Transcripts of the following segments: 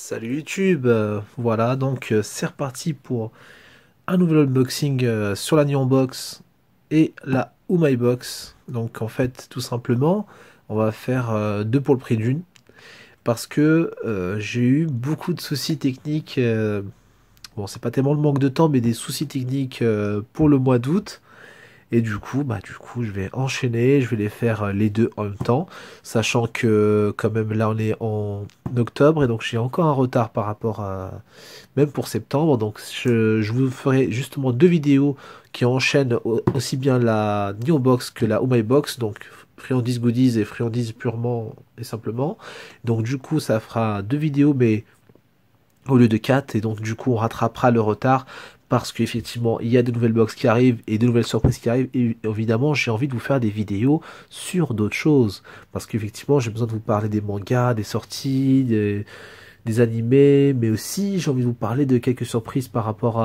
Salut YouTube, voilà donc c'est reparti pour un nouvel unboxing sur la Box et la Box. Donc en fait tout simplement on va faire deux pour le prix d'une parce que j'ai eu beaucoup de soucis techniques, bon c'est pas tellement le manque de temps mais des soucis techniques pour le mois d'août. Et du coup, je vais enchaîner, je vais les faire les deux en même temps, sachant que quand même là on est en octobre et donc j'ai encore un retard par rapport à même pour septembre. Donc je vous ferai justement deux vidéos qui enchaînent aussi bien la New Box que la Oh My Box, donc friandises goodies et friandises purement et simplement. Donc du coup ça fera deux vidéos mais au lieu de 4 et donc du coup on rattrapera le retard parce qu'effectivement il y a de nouvelles box qui arrivent et de nouvelles surprises qui arrivent et évidemment j'ai envie de vous faire des vidéos sur d'autres choses parce qu'effectivement j'ai besoin de vous parler des mangas, des sorties, des animés, mais aussi j'ai envie de vous parler de quelques surprises par rapport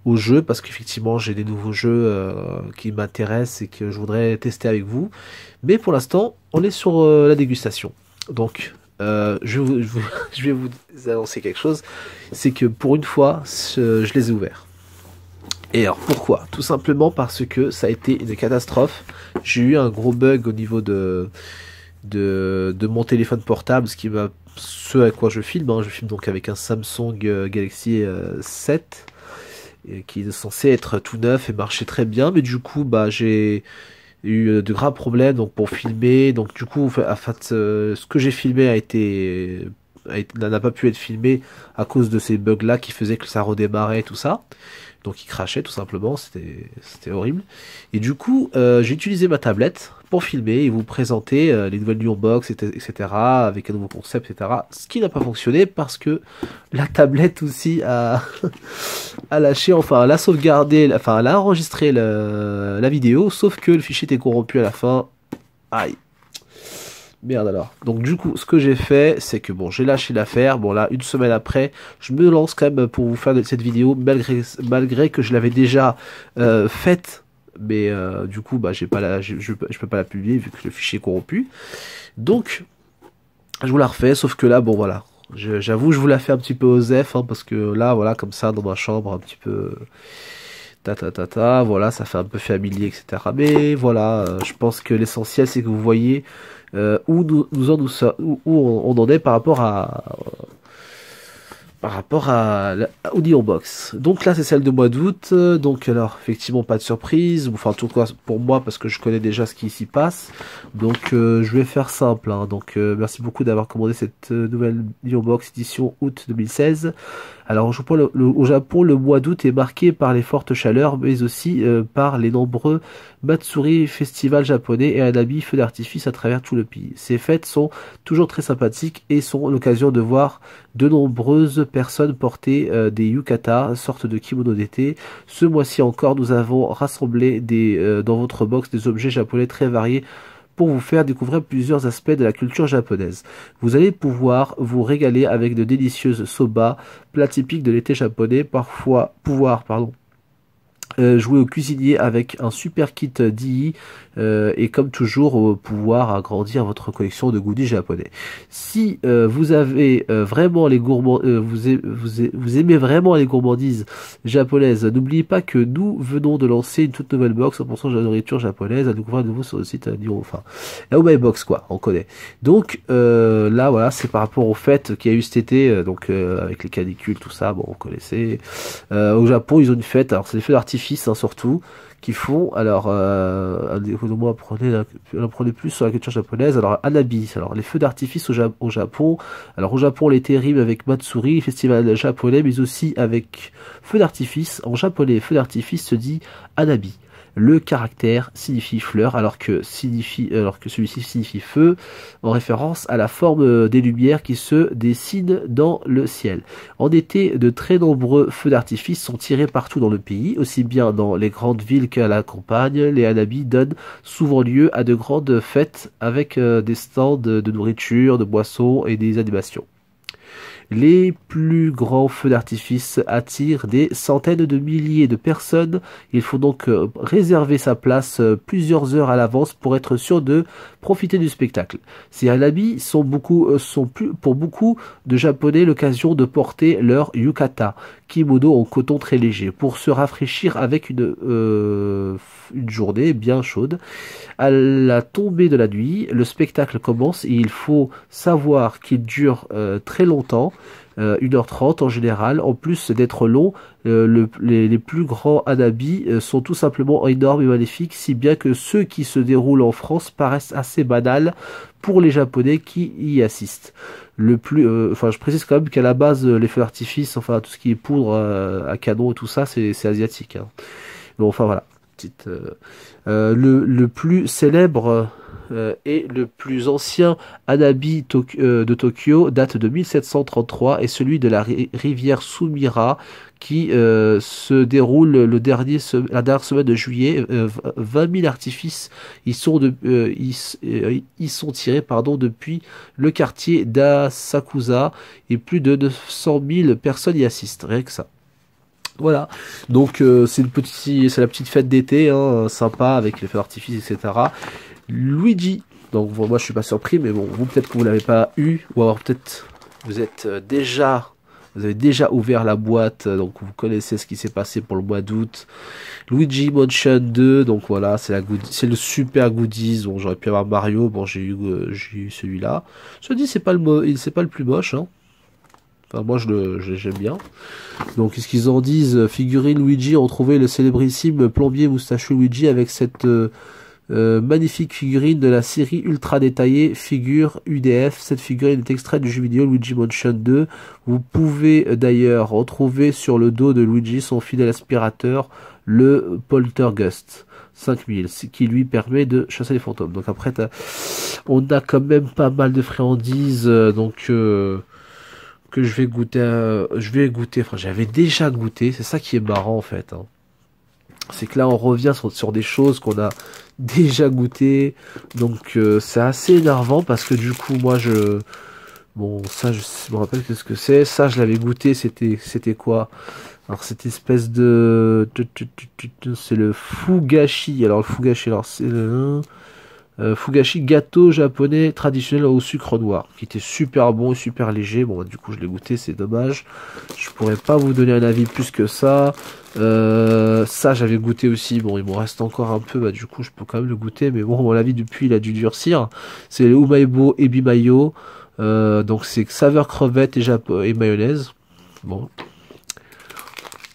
aux jeux parce qu'effectivement j'ai des nouveaux jeux qui m'intéressent et que je voudrais tester avec vous, mais pour l'instant on est sur la dégustation. Donc je vais vous annoncer quelque chose, c'est que pour une fois, je les ai ouverts. Et alors pourquoi? Tout simplement parce que ça a été une catastrophe. J'ai eu un gros bug au niveau de mon téléphone portable, ce à quoi je filme. Hein. Je filme donc avec un Samsung Galaxy 7 qui est censé être tout neuf et marcher très bien, mais du coup j'ai eu de graves problèmes donc pour filmer. Donc du coup ce que j'ai filmé n'a pas pu être filmé à cause de ces bugs là qui faisaient que ça redémarrait et tout ça, donc il crachait tout simplement, c'était horrible. Et du coup j'ai utilisé ma tablette pour filmer et vous présenter les nouvelles Box, etc., avec un nouveau concept, etc., ce qui n'a pas fonctionné parce que la tablette aussi a a lâché, enfin elle a sauvegardé, enfin elle a enregistré la vidéo, sauf que le fichier était corrompu à la fin. Aïe. Merde alors. Donc du coup, ce que j'ai fait, c'est que bon, j'ai lâché l'affaire. Bon là, une semaine après, je me lance quand même pour vous faire cette vidéo, malgré que je l'avais déjà faite. Mais du coup, j'ai pas je peux pas la publier vu que le fichier est corrompu. Donc, je vous la refais, sauf que là, bon voilà. J'avoue, je vous la fais un petit peu aux F, hein, parce que là, voilà, comme ça, dans ma chambre, un petit peu voilà, ça fait un peu familier, etc. Mais voilà, je pense que l'essentiel, c'est que vous voyez où où on en est par rapport au Neon Box. Donc là, c'est celle de mois d'août. Donc alors, effectivement, pas de surprise. Enfin, en tout cas, pour moi, parce que je connais déjà ce qui s'y passe. Donc, je vais faire simple. Hein. Donc, merci beaucoup d'avoir commandé cette nouvelle Neon Box édition août 2016. Alors, au Japon, le mois d'août est marqué par les fortes chaleurs, mais aussi par les nombreux Matsuri, festivals japonais et Hanabi, feux d'artifice à travers tout le pays. Ces fêtes sont toujours très sympathiques et sont l'occasion de voir de nombreuses personnes porter des yukata, sorte de kimono d'été. Ce mois-ci encore, nous avons rassemblé dans votre box des objets japonais très variés pour vous faire découvrir plusieurs aspects de la culture japonaise. Vous allez pouvoir vous régaler avec de délicieuses soba, plats typiques de l'été japonais, pardon, jouer au cuisinier avec un super kit d'II et comme toujours pouvoir agrandir votre collection de goodies japonais. Si vous avez vraiment les vous aimez vraiment les gourmandises japonaises, n'oubliez pas que nous venons de lancer une toute nouvelle box 100% de la nourriture japonaise à découvrir de nouveau sur le site enfin la Oh My Box quoi, on connaît. Donc là voilà, c'est par rapport au fait qu'il y a eu cet été, avec les canicules, tout ça, bon on connaissait. Au Japon ils ont une fête, alors c'est des feux d'artifice hein, surtout qui font. Alors moi apprenez plus sur la culture japonaise. Alors Hanabi, alors les feux d'artifice au Japon. Alors au Japon l'été rime avec Matsuri, festival japonais, mais aussi avec feux d'artifice. En japonais feu d'artifice se dit Hanabi. Le caractère signifie fleur, alors que celui-ci signifie feu, en référence à la forme des lumières qui se dessinent dans le ciel. En été, de très nombreux feux d'artifice sont tirés partout dans le pays, aussi bien dans les grandes villes qu'à la campagne. Les hanabi donnent souvent lieu à de grandes fêtes avec des stands de nourriture, de boissons et des animations. Les plus grands feux d'artifice attirent des centaines de milliers de personnes. Il faut donc réserver sa place plusieurs heures à l'avance pour être sûr de profiter du spectacle. Ces hanabi sont pour beaucoup de Japonais l'occasion de porter leur yukata, kimono en coton très léger, pour se rafraîchir avec une journée bien chaude. À la tombée de la nuit, le spectacle commence et il faut savoir qu'il dure très longtemps, 1h30 en général. En plus d'être long, les plus grands hanabi sont tout simplement énormes et magnifiques, si bien que ceux qui se déroulent en France paraissent assez banals pour les Japonais qui y assistent. Je précise quand même qu'à la base, les feux d'artifice, enfin tout ce qui est poudre à canon et tout ça, c'est asiatique, hein. Bon, enfin voilà. Le plus célèbre et le plus ancien hanabi de Tokyo date de 1733 et celui de la rivière Sumira qui se déroule la dernière semaine de juillet. 20 000 artifices y sont tirés depuis le quartier d'Asakusa et plus de 900 000 personnes y assistent, rien que ça. Voilà, donc c'est la petite fête d'été, hein, sympa avec les feux d'artifice, etc. Luigi, donc moi je suis pas surpris, mais bon, vous peut-être que vous l'avez pas eu, ou alors peut-être vous avez déjà ouvert la boîte, donc vous connaissez ce qui s'est passé pour le mois d'août. Luigi Mansion 2, donc voilà, c'est le super goodies. Bon, j'aurais pu avoir Mario, bon j'ai eu celui-là. Je dis c'est pas le plus moche, hein. Enfin, moi, j'aime bien. Donc, qu'est-ce qu'ils en disent? Figurine Luigi ont trouvé le célébrissime plombier moustachu Luigi avec cette magnifique figurine de la série ultra détaillée figure UDF. Cette figurine est extraite du jeu vidéo Luigi Mansion 2. Vous pouvez d'ailleurs retrouver sur le dos de Luigi son fidèle aspirateur, le Poltergust 5000, ce qui lui permet de chasser les fantômes. Donc après, on a quand même pas mal de friandises, que je vais goûter, enfin j'avais déjà goûté, c'est ça qui est marrant en fait, hein. C'est que là on revient sur des choses qu'on a déjà goûté, donc c'est assez énervant parce que du coup moi je me rappelle ce que c'est, ça je l'avais goûté, c'était quoi? Alors cette espèce de c'est le fugashi, alors le fugashi, alors c'est le fugashi, gâteau japonais traditionnel au sucre noir, qui était super bon et super léger. Bon, du coup, je l'ai goûté, c'est dommage. Je pourrais pas vous donner un avis plus que ça. Ça, j'avais goûté aussi. Bon, il m'en reste encore un peu. Bah, du coup, je peux quand même le goûter. Mais bon, mon avis depuis, il a dû durcir. C'est le Umaibo Ebi Mayo. Donc, c'est saveur crevette et mayonnaise. Bon.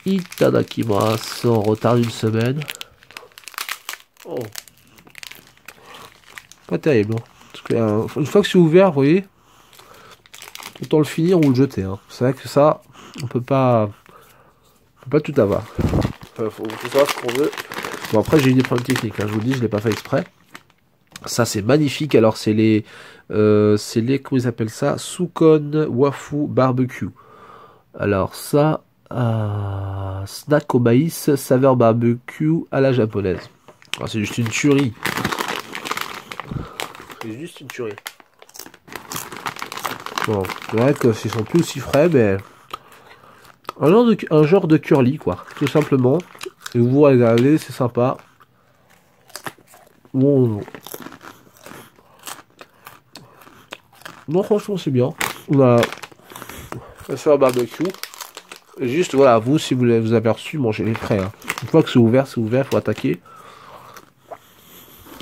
Itadakimasu, en retard d'une semaine. Oh. Pas terrible, hein. Parce que, une fois que c'est ouvert, vous voyez, autant le finir ou le jeter, hein. C'est vrai que ça, on peut pas tout avoir. Faut savoir ce qu'on veut. Bon, après, j'ai eu des problèmes techniques, hein. Je vous le dis, je l'ai pas fait exprès. Ça, c'est magnifique. Alors, c'est les comment ils appellent ça? Sukon Wafu Barbecue. Alors, ça, snack au maïs, saveur barbecue à la japonaise. Alors, c'est juste une tuerie. C'est juste une tuerie. Bon, c'est vrai que ce sont plus aussi frais, mais un genre de curly, quoi, tout simplement. Et vous regardez, c'est sympa. Bon, non, franchement, c'est bien. On a la sauce barbecue. Et juste, voilà, vous, si vous avez reçu, mangez les frais, hein. Une fois que c'est ouvert, faut attaquer.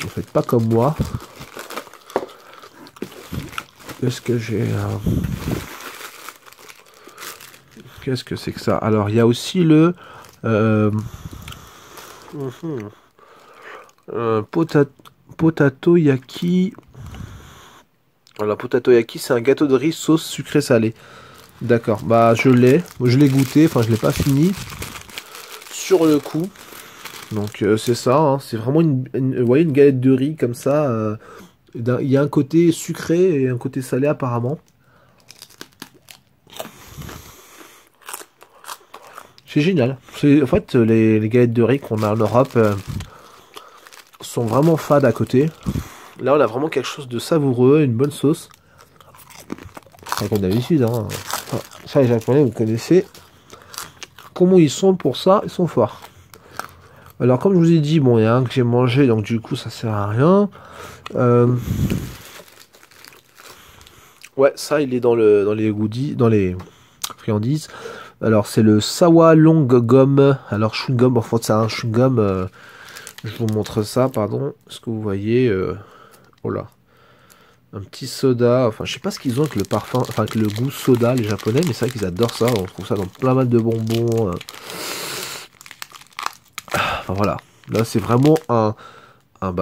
Ne faites pas comme moi. Qu'est-ce que j'ai là? Qu'est-ce que c'est que ça? Alors, il y a aussi le potato yaki. Alors, potato yaki, c'est un gâteau de riz sauce sucré salé. D'accord, bah je l'ai goûté, enfin je l'ai pas fini sur le coup. Donc c'est ça, hein. C'est vraiment vous voyez, une galette de riz comme ça. Il y a un côté sucré et un côté salé apparemment. C'est génial. En fait, les galettes de riz qu'on a en Europe sont vraiment fades à côté. Là, on a vraiment quelque chose de savoureux, une bonne sauce. Enfin, comme d'habitude, hein. Enfin, ça, les Japonais, vous connaissez. Comment ils sont pour ça? Ils sont forts. Alors, comme je vous ai dit, bon, il y a un que j'ai mangé, donc du coup, ça sert à rien. Ouais, ça, il est dans les goodies, dans les friandises. Alors, c'est le Sawa Long Gum. Alors, chewing gum, en fait, c'est un chewing gum. Je vous montre ça, pardon. Ce que vous voyez. Oh là. Un petit soda. Enfin, je sais pas ce qu'ils ont avec le parfum, enfin, avec le goût soda, les Japonais, mais c'est vrai qu'ils adorent ça. On trouve ça dans plein mal de bonbons. Enfin, voilà. Là, c'est vraiment un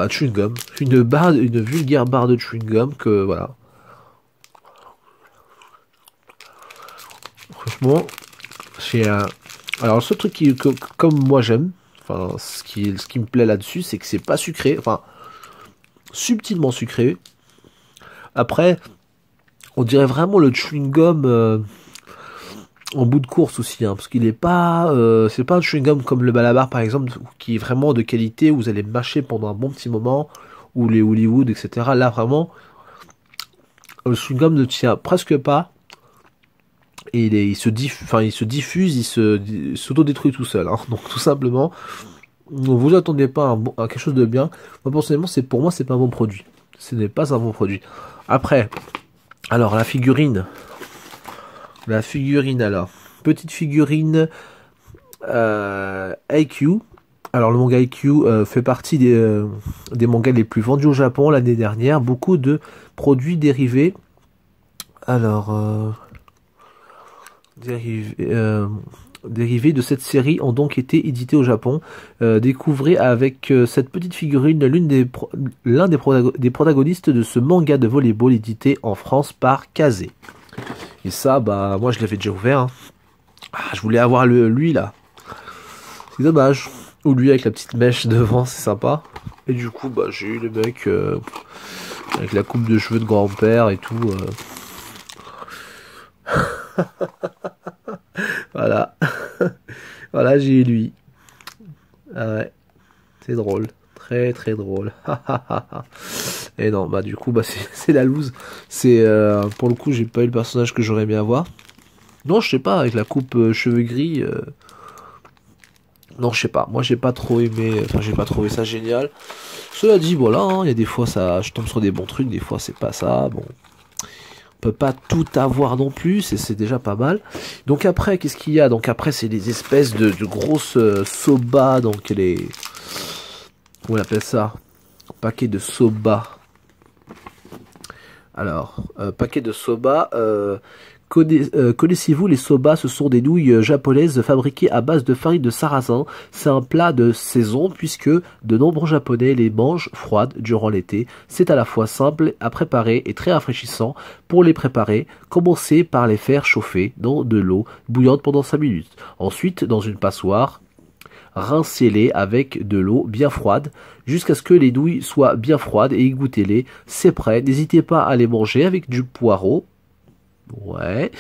chewing gum. Une vulgaire barre de chewing gum que, voilà. Franchement, c'est un. Alors, le seul truc comme moi j'aime, enfin, ce qui me plaît là-dessus, c'est que c'est pas sucré, enfin, subtilement sucré. Après, on dirait vraiment le chewing gum en bout de course aussi, hein, parce qu'il est pas, c'est pas un chewing gum comme le Malabar par exemple, qui est vraiment de qualité, où vous allez mâcher pendant un bon petit moment, ou les Hollywood, etc. Là, vraiment, le chewing gum ne tient presque pas. Et il se diffuse, il s'auto-détruit tout seul. Hein. Donc tout simplement, ne vous attendez pas à quelque chose de bien. Moi personnellement, pour moi, c'est pas un bon produit. Ce n'est pas un bon produit. Après, alors la figurine. Alors. Petite figurine IQ. Alors le manga IQ fait partie des mangas les plus vendus au Japon l'année dernière. Beaucoup de produits dérivés. Alors... dérivés de cette série ont donc été édités au Japon. Découvrez avec cette petite figurine l'un des protagonistes de ce manga de volleyball édité en France par Kazé. Et ça, bah moi je l'avais déjà ouvert. Hein. Ah, je voulais avoir lui là. C'est dommage. Ou lui avec la petite mèche devant, c'est sympa. Et du coup, bah j'ai eu le mec avec la coupe de cheveux de grand-père et tout. Voilà. Voilà, j'ai eu lui. Ah ouais. C'est drôle. Très très drôle. Et non, bah du coup, bah c'est la loose. C'est pour le coup, j'ai pas eu le personnage que j'aurais aimé avoir. Non, je sais pas, avec la coupe cheveux gris. Non, je sais pas. Moi, j'ai pas trop aimé. Enfin, j'ai pas trouvé ça génial. Cela dit, voilà, hein, il y a des fois, ça, je tombe sur des bons trucs. Des fois, c'est pas ça. Bon. On peut pas tout avoir non plus, et c'est déjà pas mal. Donc après, qu'est-ce qu'il y a? Donc après, c'est des espèces de grosses soba, donc les... Comment on appelle ça? Paquet de soba. Alors, paquet de soba. Connaissez-vous les soba? Ce sont des nouilles japonaises fabriquées à base de farine de sarrasin. C'est un plat de saison puisque de nombreux japonais les mangent froides durant l'été. C'est à la fois simple à préparer et très rafraîchissant. Pour les préparer, commencez par les faire chauffer dans de l'eau bouillante pendant 5 minutes. Ensuite, dans une passoire, rincez-les avec de l'eau bien froide jusqu'à ce que les nouilles soient bien froides et égouttez-les. C'est prêt. N'hésitez pas à les manger avec du poireau. Ouais,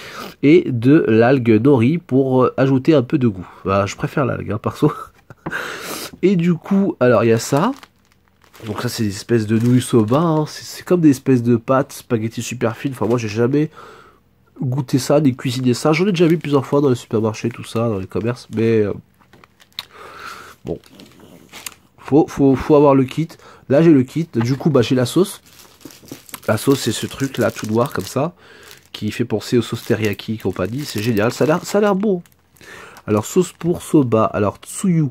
et de l'algue nori pour ajouter un peu de goût. Bah, je préfère l'algue, hein, perso. Et du coup, alors il y a ça. Donc ça, c'est des espèces de nouilles soba. Hein. C'est comme des espèces de pâtes spaghetti super fines. Enfin, moi, j'ai jamais goûté ça, ni cuisiné ça. J'en ai déjà vu plusieurs fois dans les supermarchés, tout ça, dans les commerces. Mais bon, faut avoir le kit. Là, j'ai le kit. Du coup, bah, j'ai la sauce. La sauce, c'est ce truc là, tout noir comme ça, qui fait penser aux sauces teriyaki et compagnie. C'est génial, ça a l'air bon. Alors, sauce pour soba, alors tsuyu.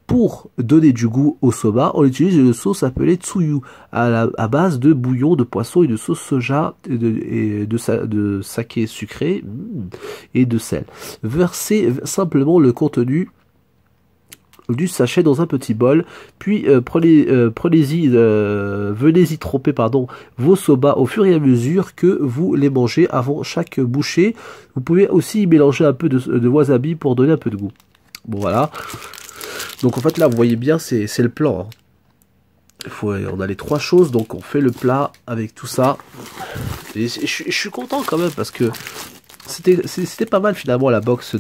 Pour donner du goût au soba, on utilise une sauce appelée tsuyu, à base de bouillon de poisson et de sauce soja et de saké sucré et de sel. Versez simplement le contenu du sachet dans un petit bol, puis venez-y tremper vos soba au fur et à mesure que vous les mangez avant chaque bouchée. Vous pouvez aussi y mélanger un peu de wasabi pour donner un peu de goût. Bon voilà. Donc en fait là vous voyez bien c'est le plan. Hein. On a les trois choses, donc on fait le plat avec tout ça. Et je suis content quand même parce que c'était pas mal finalement la box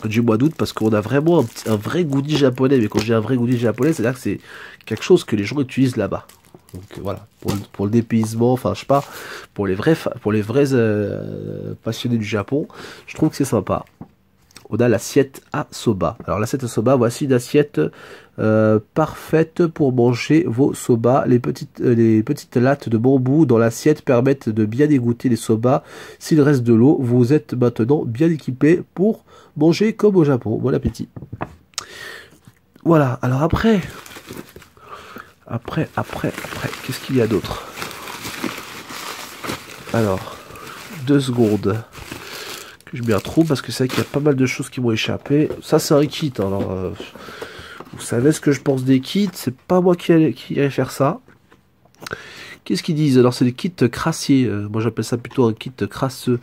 du mois d'août parce qu'on a vraiment un vrai goodie japonais. Mais quand je dis un vrai goodie japonais, c'est-à-dire que c'est quelque chose que les gens utilisent là-bas. Donc voilà, pour le dépaysement, enfin je sais pas, pour les vrais passionnés du Japon, je trouve que c'est sympa. On a l'assiette à soba. Alors l'assiette à soba, voici une assiette parfaite pour manger vos soba. Les petites lattes de bambou dans l'assiette permettent de bien égoutter les soba. S'il reste de l'eau, vous êtes maintenant bien équipé pour manger comme au Japon. Bon appétit. Voilà, alors après, qu'est-ce qu'il y a d'autre? Alors, 2 secondes. Que je m'y retrouve parce que c'est vrai qu'il y a pas mal de choses qui m'ont échappé. Ça, c'est un kit. Alors, vous savez ce que je pense des kits. C'est pas moi qui irais faire ça. Qu'est-ce qu'ils disent? Alors c'est des kits crassiers, moi j'appelle ça plutôt un kit crasseux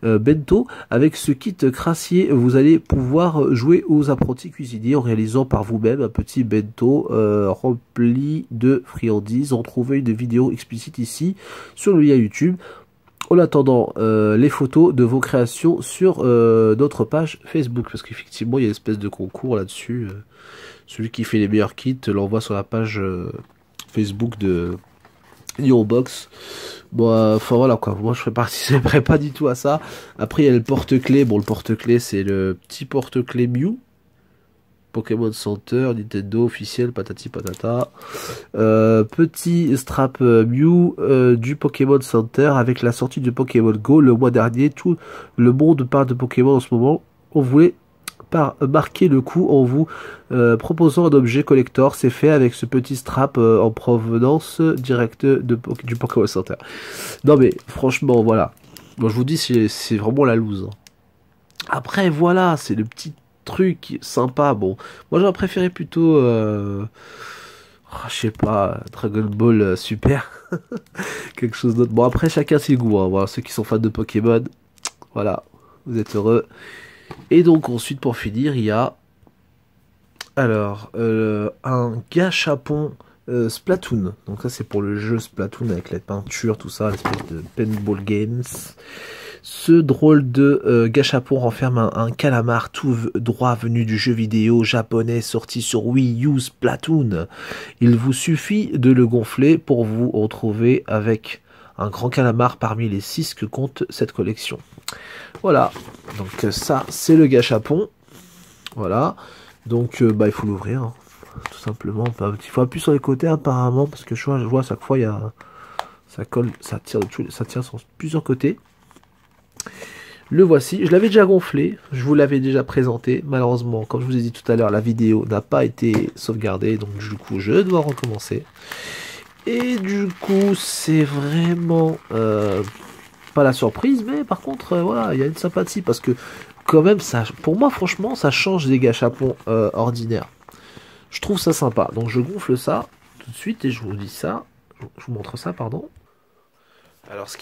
bento. Avec ce kit crassier, vous allez pouvoir jouer aux apprentis cuisiniers en réalisant par vous-même un petit bento rempli de friandises. Retrouvez une vidéo explicite ici sur le lien YouTube. En attendant les photos de vos créations sur notre page Facebook, parce qu'effectivement il y a une espèce de concours là-dessus. Celui qui fait les meilleurs kits l'envoie sur la page Facebook de Box. Bon, enfin voilà quoi, moi je participerai pas du tout à ça. Après il y a le porte-clés, bon le porte-clés c'est le petit porte-clés Mew, Pokémon Center, Nintendo officiel, patati patata. Petit strap Mew du Pokémon Center avec la sortie de Pokémon Go le mois dernier. Tout le monde parle de Pokémon en ce moment. On voulait marquer le coup en vous proposant un objet collector. C'est fait avec ce petit strap en provenance directe du Pokémon Center. Non mais franchement voilà, moi je vous dis c'est vraiment la loose. Après voilà, c'est le petit truc sympa. Bon, moi j'aurais préféré plutôt je sais pas, Dragon Ball Super. Quelque chose d'autre. Bon après chacun ses goûts, hein. Voilà, ceux qui sont fans de Pokémon, voilà, vous êtes heureux. Et donc ensuite pour finir il y a alors un gâchapon Splatoon. Donc ça c'est pour le jeu Splatoon avec la peinture, tout ça, l'espèce de paintball games. Ce drôle de gâchapon renferme un calamar tout droit venu du jeu vidéo japonais sorti sur Wii U Splatoon. Il vous suffit de le gonfler pour vous retrouver avec un grand calamar parmi les 6 que compte cette collection. Voilà, donc ça c'est le gâchapon. Voilà, donc il faut l'ouvrir, hein, tout simplement. Il faut appuyer sur les côtés apparemment, parce que je vois à chaque fois ça colle, ça tire sur plusieurs côtés. Le voici, je l'avais déjà gonflé, je vous l'avais déjà présenté. Malheureusement, comme je vous ai dit tout à l'heure, la vidéo n'a pas été sauvegardée, donc du coup je dois recommencer. Et du coup c'est vraiment pas la surprise, mais par contre voilà, il y a une sympathie parce que quand même ça, pour moi franchement ça change des gâchapons ordinaires. Je trouve ça sympa, donc je gonfle ça tout de suite et je vous dis ça, je vous montre ça, pardon. Alors ce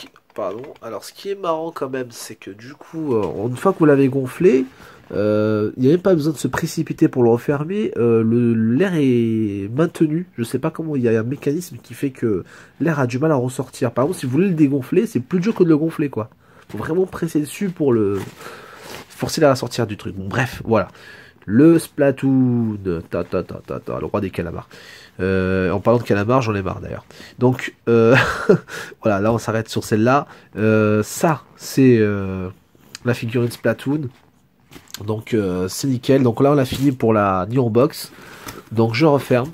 qui est marrant quand même, c'est que du coup une fois que vous l'avez gonflé, il n'y a même pas besoin de se précipiter pour le refermer. L'air est maintenu. Je sais pas comment, il y a un mécanisme qui fait que l'air a du mal à ressortir. Par exemple, si vous voulez le dégonfler, c'est plus dur que de le gonfler, quoi. Faut vraiment presser dessus pour forcer l'air à sortir du truc. Bon, bref, voilà. Le Splatoon, le roi des calamars. En parlant de calamars, j'en ai marre d'ailleurs. Donc, voilà, là on s'arrête sur celle-là. Ça, c'est la figurine Splatoon. Donc c'est nickel. Donc là on a fini pour la Nihon Box. Donc je referme.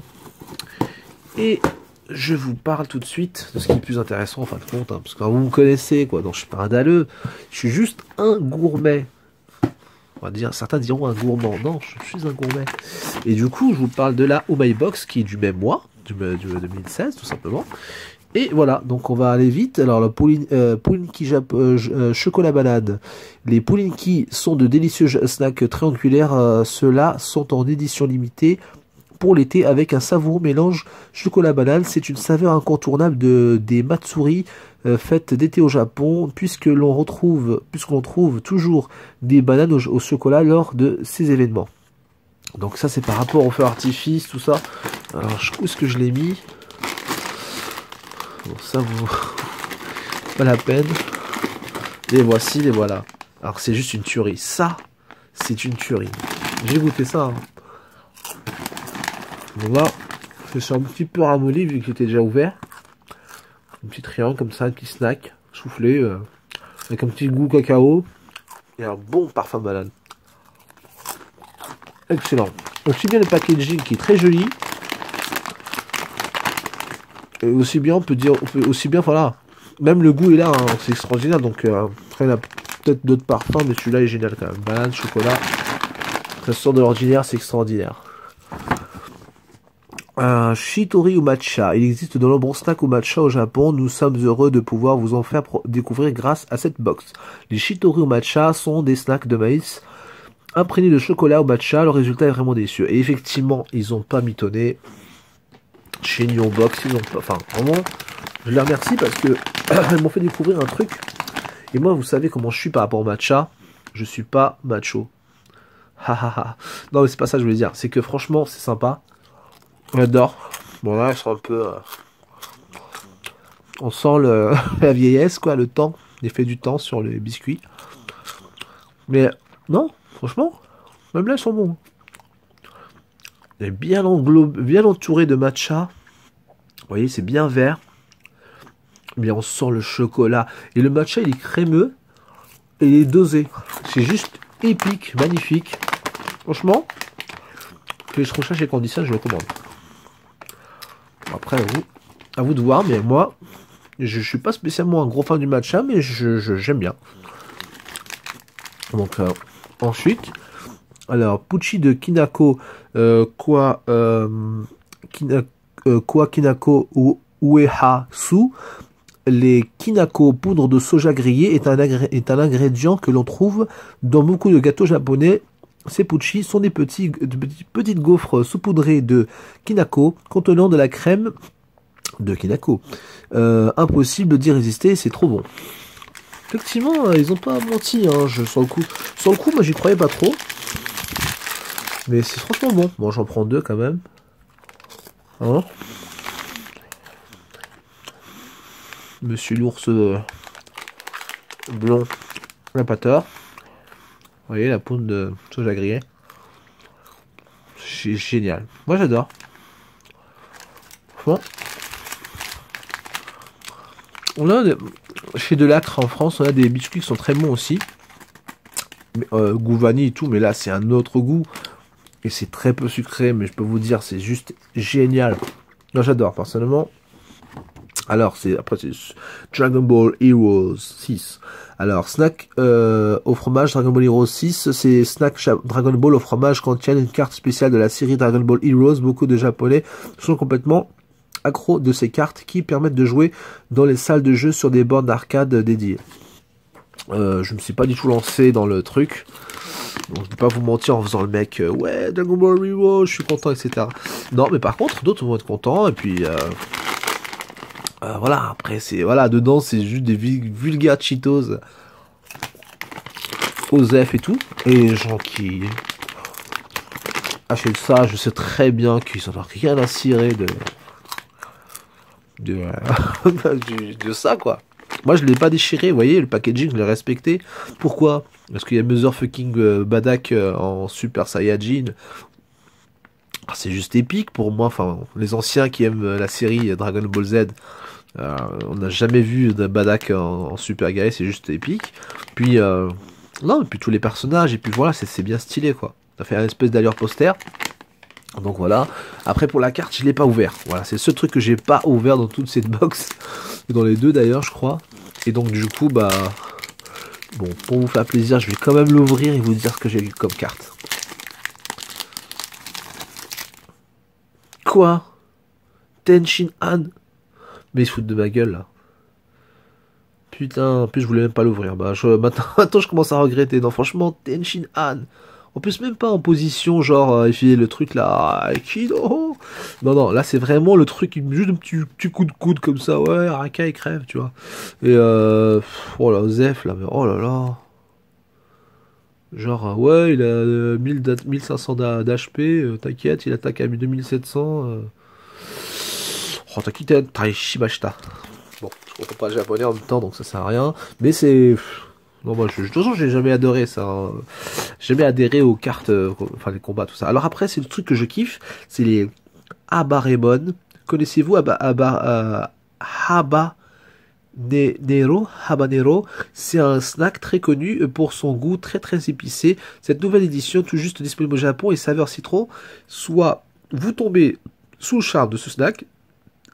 Et je vous parle tout de suite de ce qui est le plus intéressant en fin de compte. Hein, parce que vous me connaissez, quoi. Donc je suis pas un dalleux. Je suis juste un gourmet. On va dire, certains diront un gourmand. Non, je suis un gourmet. Et du coup, je vous parle de la Oh My Box qui est du même mois, du 2016 tout simplement. Et voilà, donc on va aller vite. Alors le Poulinki chocolat banane. Les Poulinki sont de délicieux snacks triangulaires. Ceux-là sont en édition limitée pour l'été avec un savoureux mélange chocolat banane. C'est une saveur incontournable des matsuri faites d'été au Japon, puisqu'on trouve toujours des bananes au chocolat lors de ces événements. Donc ça c'est par rapport au feu artifice, tout ça. Alors où est-ce que je l'ai mis? Bon, ça vous pas la peine. Les voici, les voilà. Alors c'est juste une tuerie. Ça, c'est une tuerie. J'ai goûté ça. Hein. On va Je suis un petit peu ramolli vu qu'il était déjà ouvert. Un petit triangle comme ça, un petit snack soufflé avec un petit goût cacao et un bon parfum de banane. Excellent. Aussi bien le packaging qui est très joli. Et aussi bien, on peut aussi bien, voilà. Même le goût est là, hein, c'est extraordinaire. Donc, après, il y a peut-être d'autres parfums, mais celui-là est génial quand même. Banane, chocolat. Ça sort de l'ordinaire, c'est extraordinaire. Un shitori ou matcha. Il existe de nombreux snacks au matcha au Japon. Nous sommes heureux de pouvoir vous en faire découvrir grâce à cette box. Les shitori ou matcha sont des snacks de maïs imprégnés de chocolat au matcha. Le résultat est vraiment délicieux. Et effectivement, ils ont pas mitonné. Chez Nyon Box, ils ont pas. Enfin, vraiment, je les remercie parce que ils m'ont fait découvrir un truc. Et moi, vous savez comment je suis par rapport au matcha. Je suis pas macho. Non, mais c'est pas ça que je voulais dire. C'est que franchement, c'est sympa. J'adore. Bon là, ils sont un peu... On sent la vieillesse, quoi, le temps. L'effet du temps sur les biscuits. Mais non, franchement, même là, ils sont bons. Il est bien entouré de matcha. Vous voyez, c'est bien vert. Mais on sent le chocolat. Et le matcha, il est crémeux. Et il est dosé. C'est juste épique, magnifique. Franchement, que je recherche les conditions, je le commande. Après, à vous de voir, mais moi, je suis pas spécialement un gros fan du matcha, mais j'aime bien. Donc, ensuite, alors, Pucci de Kinako, Kinako ou Ueha-su. Les kinako, poudre de soja grillée, est un ingrédient que l'on trouve dans beaucoup de gâteaux japonais. Ces pucci sont des petites gaufres saupoudrées de kinako contenant de la crème de kinako. Impossible d'y résister, c'est trop bon. Effectivement, ils ont pas menti, hein, sur le coup, moi j'y croyais pas trop. Mais c'est franchement bon. Bon, j'en prends deux quand même. Hein? Monsieur l'ours blond, la pâteur. Vous voyez la poudre de soja grillée. C'est génial. Moi j'adore. Bon. Chez Delacre en France, on a des biscuits qui sont très bons aussi. Mais, goût vanille et tout, mais là c'est un autre goût. Et c'est très peu sucré, mais je peux vous dire, c'est juste génial. Moi j'adore personnellement. Alors, après c'est Dragon Ball Heroes 6. Alors, snack au fromage Dragon Ball Heroes 6, c'est snack Dragon Ball au fromage contiennent une carte spéciale de la série Dragon Ball Heroes. Beaucoup de Japonais sont complètement accros de ces cartes qui permettent de jouer dans les salles de jeu sur des bornes d'arcade dédiées. Je me suis pas du tout lancé dans le truc. Donc, je vais pas vous mentir en faisant le mec, ouais, Dragon Ball Heroes, je suis content, etc. Non, mais par contre, d'autres vont être contents, et puis... voilà, après c'est dedans c'est juste des vulgaires Cheetos Osef et tout, et les gens qui achètent ça, je sais très bien qu'ils en ont rien à cirer de ça quoi. Moi je l'ai pas déchiré, vous voyez, le packaging je l'ai respecté. Pourquoi? Parce qu'il y a Motherfucking Badak en Super Saiyajin. C'est juste épique pour moi, enfin les anciens qui aiment la série Dragon Ball Z. On n'a jamais vu de Badak en Super Guerrier, c'est juste épique. Puis non, et puis tous les personnages, et puis voilà, c'est bien stylé quoi. Ça fait un espèce d'allure poster. Donc voilà. Après pour la carte, je l'ai pas ouvert. Voilà, c'est ce truc que j'ai pas ouvert dans toute cette box, dans les deux d'ailleurs, je crois. Et donc du coup, bah bon, pour vous faire plaisir, je vais quand même l'ouvrir et vous dire ce que j'ai eu comme carte. Quoi? Tenshin Han? Mais ils se foutent de ma gueule là. Putain, en plus je voulais même pas l'ouvrir. Bah, maintenant je commence à regretter. Non, franchement, Tenshin Han. En plus, même pas en position, genre, il fait le truc là, Kido. Non, non, là c'est vraiment le truc, juste un petit coup de coude comme ça, ouais, Araka il crève, tu vois. Et oh là, Zef là, mais oh là là. Genre, ouais, il a 1500 d'HP, t'inquiète, il attaque à 2700. Oh, t'inquiète, Taishibashita. Bon, je comprends pas le japonais en même temps, donc ça sert à rien. Mais c'est... Non, moi, de toute façon, j'ai jamais adoré ça. Hein. J'ai jamais adhéré aux cartes, enfin, les combats, tout ça. Alors après, c'est le truc que je kiffe, c'est les Habaremon. Connaissez-vous Habanero, c'est un snack très connu pour son goût très très épicé. Cette nouvelle édition, tout juste disponible au Japon et saveur citron, soit vous tombez sous le charme de ce snack,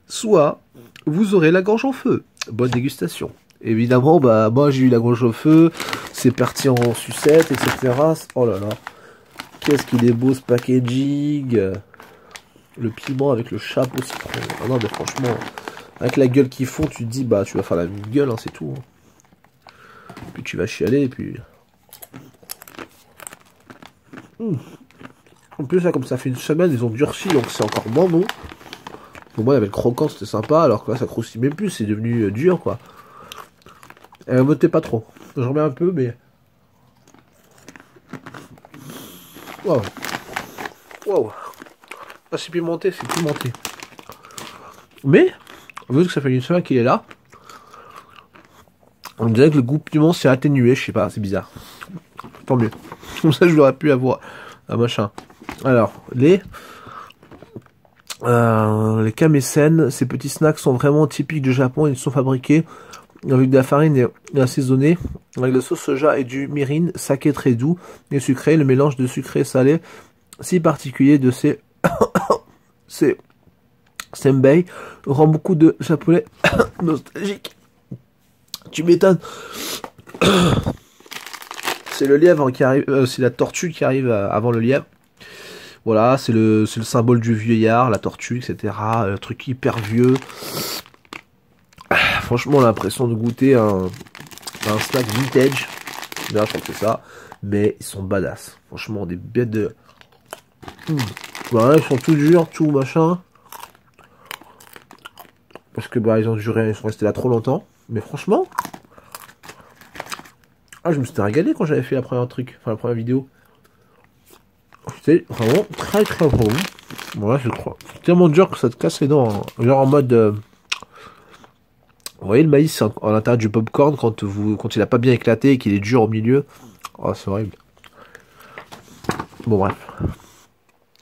soit vous aurez la gorge en feu. Bonne dégustation. Évidemment, bah moi j'ai eu la gorge au feu, c'est parti en sucette, etc. Oh là là, qu'est-ce qu'il est beau ce packaging. Le piment avec le chapeau citron. Ah non mais franchement, avec la gueule qu'ils font, tu te dis bah tu vas faire la même gueule, hein, c'est tout. Hein. Puis tu vas chialer, et puis... En plus là, comme ça fait une semaine, ils ont durci, donc c'est encore moins bon. Pour moi, il y avait le croquant, c'était sympa, alors que là, ça croustille même plus, c'est devenu dur, quoi. Et me pas trop. Je remets un peu, mais... Waouh. Waouh. Ah, c'est pimenté, c'est pimenté. Mais, vu que ça fait une semaine qu'il est là, on dirait que le goût piment s'est atténué, je sais pas, c'est bizarre. Tant mieux. Comme ça, je l'aurais pu avoir un machin. Alors, les kamesen, ces petits snacks sont vraiment typiques du Japon. Ils sont fabriqués avec de la farine et assaisonnée avec de la sauce soja et du mirin, saké très doux et sucré. Le mélange de sucré et salé si particulier de ces senbei rend beaucoup de japonais nostalgiques. Tu m'étonnes. C'est le lièvre qui arrive, c'est la tortue qui arrive avant le lièvre. Voilà, c'est le symbole du vieillard, la tortue, etc. Un truc hyper vieux. Franchement, on a l'impression de goûter un snack vintage. Là, je crois que c'est ça. Mais ils sont badass. Franchement, des bêtes de... Voilà, ils sont tout durs, tout machin. Parce que bah ils ont duré, ils sont restés là trop longtemps. Mais franchement... Ah, je me suis régalé quand j'avais fait la première vidéo. C'était vraiment très très bon. Voilà, je crois. C'est tellement dur que ça te casse les dents. Hein. Genre en mode... Vous voyez le maïs en l'intérieur du popcorn quand il a pas bien éclaté et qu'il est dur au milieu. Oh, c'est horrible. Bon, bref.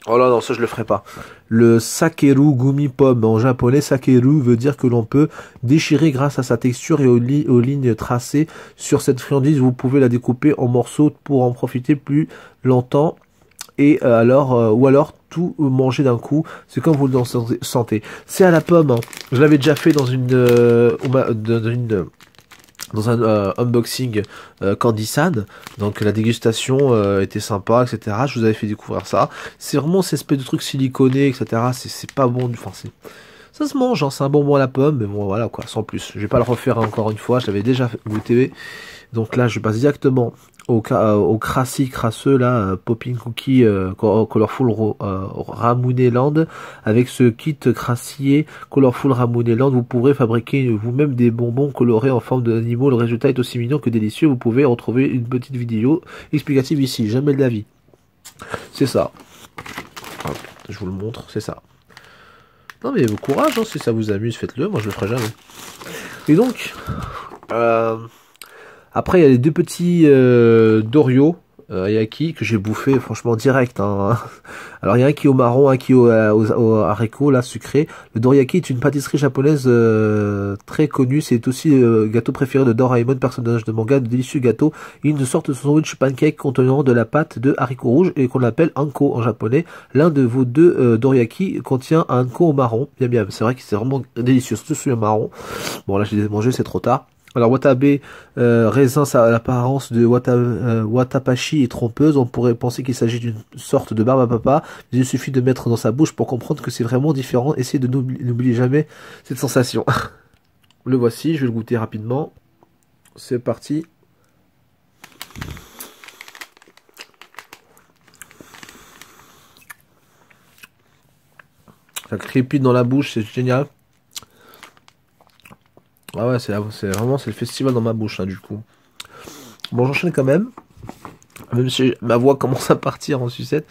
Oh là, non, ça je le ferai pas. Le sakeru gumi pomme. En japonais, sakeru veut dire que l'on peut déchirer grâce à sa texture et aux lignes tracées. Sur cette friandise, vous pouvez la découper en morceaux pour en profiter plus longtemps. Et ou alors tout manger d'un coup. C'est comme vous le sentez. C'est à la pomme. Hein. Je l'avais déjà fait dans dans un unboxing Candysan, donc la dégustation était sympa, etc. Je vous avais fait découvrir ça. C'est vraiment cette espèce de truc siliconé, etc. C'est pas bon, enfin ça se mange, hein, c'est un bonbon à la pomme, mais bon voilà quoi, sans plus. Je vais pas le refaire encore une fois, je l'avais déjà goûté. Donc là, je passe directement au crassis crasseux là, Popping Cookie Colorful Ramune Land. Avec ce kit crassier Colorful Ramune Land, vous pourrez fabriquer vous-même des bonbons colorés en forme d'animaux. Le résultat est aussi mignon que délicieux. Vous pouvez retrouver une petite vidéo explicative ici. Jamais de la vie. C'est ça. Hop, je vous le montre, c'est ça. Non mais courage, hein, si ça vous amuse, faites-le. Moi je le ferai jamais. Et donc, après il y a les deux petits Doryo Yaki que j'ai bouffé franchement direct. Hein. Alors il y a un qui est au marron, un qui est au haricot, là sucré. Le dorayaki est une pâtisserie japonaise très connue. C'est aussi le gâteau préféré de Doraemon, personnage de manga. De délicieux gâteau, une sorte de sandwich pancake contenant de la pâte de haricots rouges et qu'on appelle anko en japonais. L'un de vos deux dorayaki contient un anko au marron. Bien bien, c'est vrai que c'est vraiment délicieux, surtout celui au marron. Bon là je les ai mangés, c'est trop tard. Alors watabe, raisin, ça a l'apparence de watapashi et trompeuse. On pourrait penser qu'il s'agit d'une sorte de barbe à papa. Mais il suffit de mettre dans sa bouche pour comprendre que c'est vraiment différent. Essayez de n'oublier jamais cette sensation. Le voici, je vais le goûter rapidement. C'est parti. Ça crépite dans la bouche, c'est génial. Ah ouais, c'est le festival dans ma bouche, hein, du coup. Bon, j'enchaîne quand même. Même si ma voix commence à partir en sucette.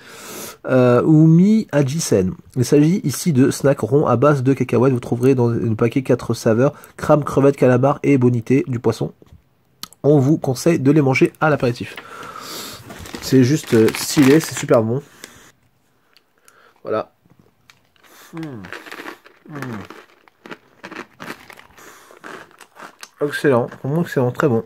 Umi Ajisen. Il s'agit ici de snacks ronds à base de cacahuètes. Vous trouverez dans le paquet 4 saveurs. Crème, crevettes, calamar et bonité du poisson. On vous conseille de les manger à l'apéritif. C'est juste stylé, c'est super bon. Voilà. Hmm. Hmm. Excellent, vraiment excellent, très bon.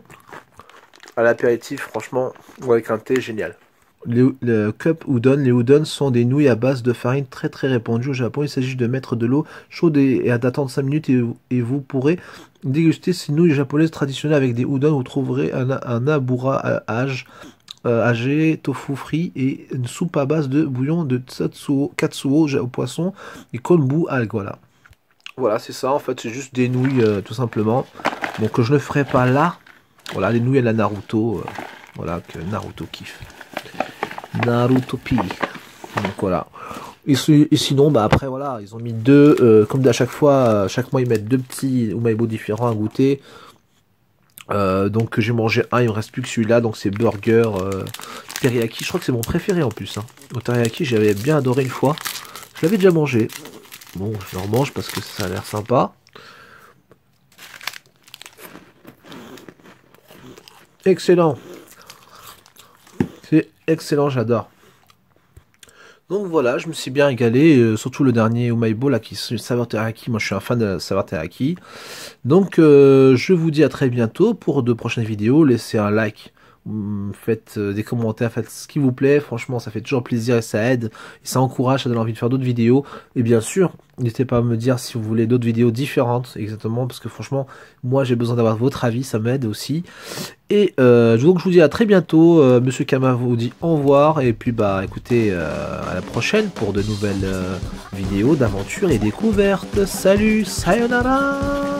À l'apéritif, franchement, ou avec un thé, génial. Le cup udon, les udon sont des nouilles à base de farine très très répandues au Japon. Il s'agit de mettre de l'eau chaude et d'attendre 5 minutes et vous pourrez déguster ces nouilles japonaises traditionnelles avec des udon. Vous trouverez un abura age, tofu frit et une soupe à base de bouillon de katsuo au poisson et konbu algues. Voilà. Voilà, c'est ça. En fait, c'est juste des nouilles tout simplement. Donc je ne ferai pas là. Voilà, les nouilles à la Naruto. Voilà, que Naruto kiffe. Naruto Pi. Donc voilà. Et sinon, bah après voilà, ils ont mis deux, comme à chaque fois, chaque mois ils mettent deux petits Umaibo différents à goûter. Donc j'ai mangé un, il me reste plus que celui-là, donc c'est burger teriyaki. Je crois que c'est mon préféré en plus. Hein. Au teriyaki, j'avais bien adoré une fois. Je l'avais déjà mangé. Bon, je le remange parce que ça a l'air sympa. Excellent. C'est excellent, j'adore. Donc voilà, je me suis bien régalé, surtout le dernier Umaibo là qui est saveur teriyaki. Moi je suis un fan de la saveur teriyaki. Donc je vous dis à très bientôt pour de prochaines vidéos. Laissez un like, faites des commentaires, faites ce qui vous plaît. Franchement ça fait toujours plaisir et ça aide. Et ça encourage, ça donne envie de faire d'autres vidéos. Et bien sûr, n'hésitez pas à me dire si vous voulez d'autres vidéos différentes. Exactement, parce que franchement, moi j'ai besoin d'avoir votre avis, ça m'aide aussi. Et donc je vous dis à très bientôt. Monsieur Kama vous dit au revoir. Et puis bah écoutez, à la prochaine pour de nouvelles vidéos d'aventures et découvertes. Salut, sayonara.